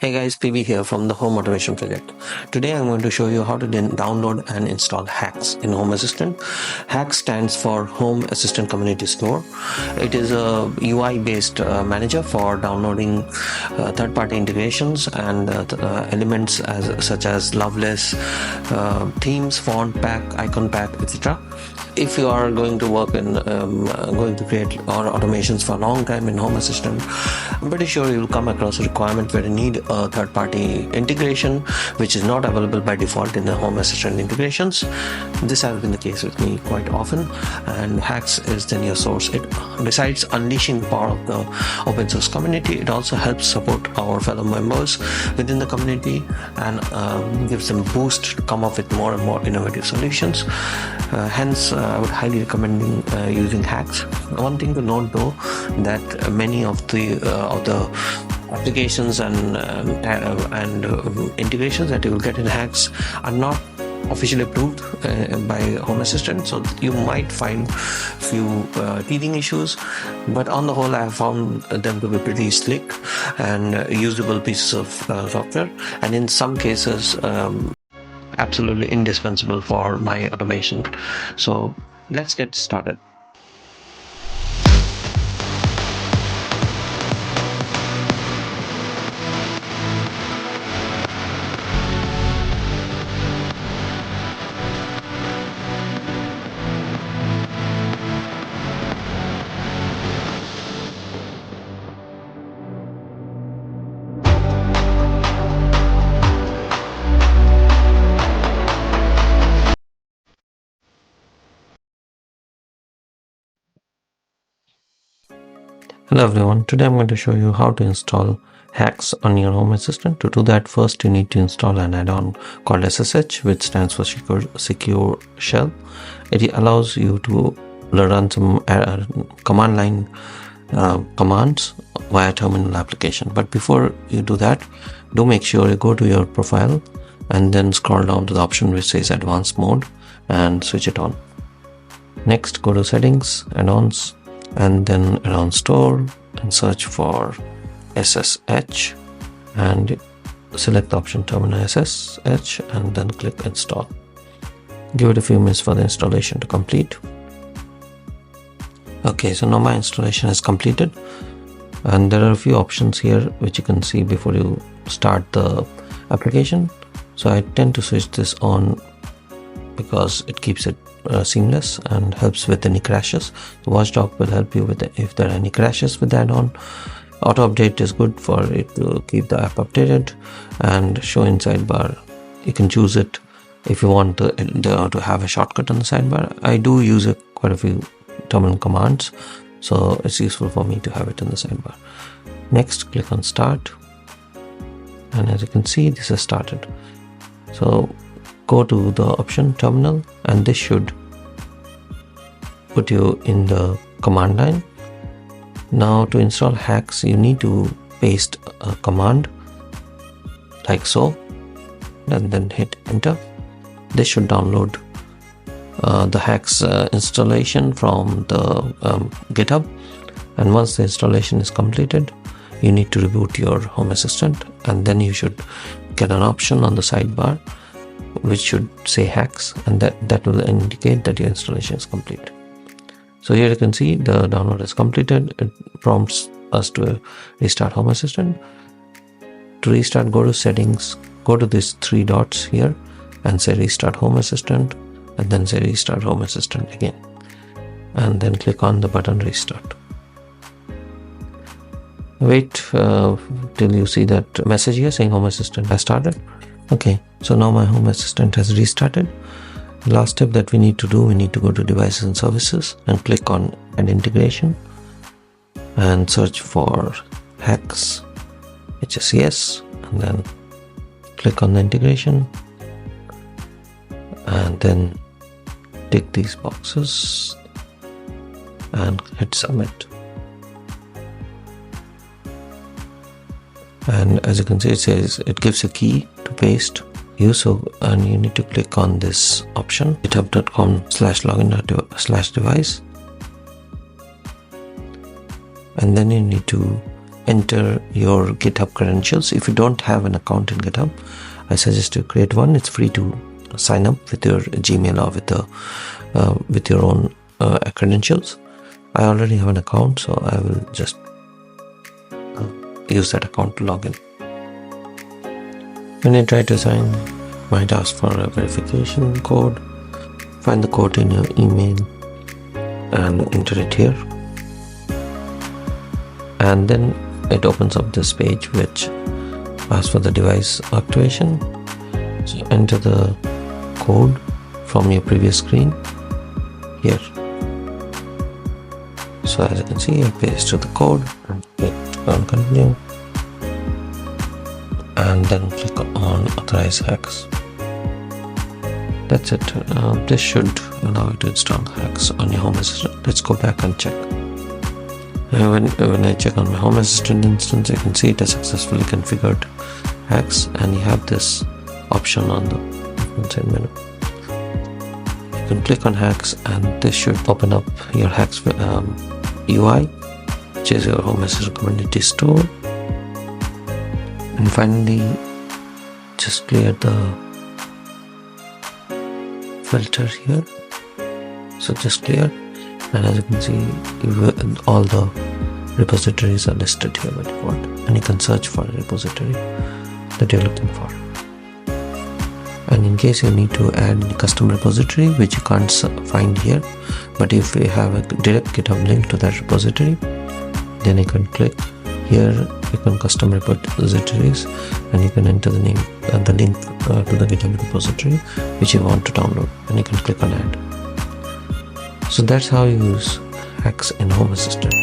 Hey guys, PB here from the Home Automation Project. Today I'm going to show you how to download and install HACS in Home Assistant. HACS stands for Home Assistant Community Store. It is a UI based manager for downloading third-party integrations and elements such as Loveless, themes, font pack, icon pack, etc. If you are going to work in going to create automations for a long time in Home Assistant, I'm pretty sure you'll come across a requirement where you need a third-party integration which is not available by default in the Home Assistant integrations. This has been the case with me quite often, and HACS is then your source. It, besides unleashing the power of the open source community, it also helps support our fellow members within the community and gives them a boost to come up with more and more innovative solutions. Hence, I would highly recommend using HACS. One thing to note though, that many of the applications and integrations that you will get in HACS are not officially approved by Home Assistant, so you might find few teething issues, but on the whole I have found them to be pretty slick and usable pieces of software, and in some cases absolutely indispensable for my automation. So let's get started. Hello everyone, today I'm going to show you how to install HACS on your Home Assistant. To do that, first you need to install an add-on called SSH, which stands for Secure Shell. It allows you to run some command line commands via terminal application. But before you do that, do make sure you go to your profile and then scroll down to the option which says Advanced Mode and switch it on. Next, go to Settings, Add-ons, and then around Store and search for SSH and select the option Terminal SSH and then click Install. Give it a few minutes for the installation to complete. Okay, so now my installation is completed, and there are a few options here which you can see before you start the application. So I tend to switch this on because it keeps it seamless and helps with any crashes. The watchdog will help you with if there are any crashes with the add-on. Auto update is good for it to keep the app updated, and show in sidebar, you can choose it if you want to have a shortcut on the sidebar. I do use quite a few terminal commands, so it's useful for me to have it in the sidebar. Next, click on Start, and as you can see, this has started. So go to the option Terminal, and this should put you in the command line. Now to install HACS, you need to paste a command like so, and then hit enter. This should download the HACS installation from the GitHub, and once the installation is completed, you need to reboot your Home Assistant, and then you should get an option on the sidebar which should say HACS, and that will indicate that your installation is complete. So here you can see the download is completed. It prompts us to restart Home Assistant. To restart, go to Settings, go to these three dots here and say Restart Home Assistant, and then say Restart Home Assistant again, and then click on the button Restart. Wait till you see that message here saying Home Assistant has started. Okay, so now my Home Assistant has restarted. The last step that we need to do, we need to go to Devices and Services and click on Add Integration and search for HACS, HACS, and then click on the integration and then tick these boxes and hit Submit. And as you can see, it says it gives a key to paste and you need to click on this option, github.com/login/device, and then you need to enter your GitHub credentials. If you don't have an account in GitHub, I suggest you create one. It's free to sign up with your Gmail or with your own credentials. I already have an account, so I will just use that account to log in. When you try to sign, it might ask for a verification code. Find the code in your email and enter it here, and then it opens up this page which asks for the device activation. So enter the code from your previous screen here. So as you can see, I pasted the code and click on continue, and then click on authorize HACS. That's it. This should allow you to install HACS on your Home Assistant. Let's go back and check. When I check on my Home Assistant instance, you can see it has successfully configured HACS, and you have this option on the inside menu. You can click on HACS, and this should open up your HACS UI, which is your Home Assistant community store. And finally, just clear the filter here. So just clear, and as you can see, all the repositories are listed here by default, and you can search for a repository that you're looking for. And in case you need to add a custom repository which you can't find here, but if you have a direct GitHub link to that repository, then you can click here, click on custom repositories, and you can enter the name and the link to the GitHub repository which you want to download, and you can click on add. So that's how you use HACS in Home Assistant.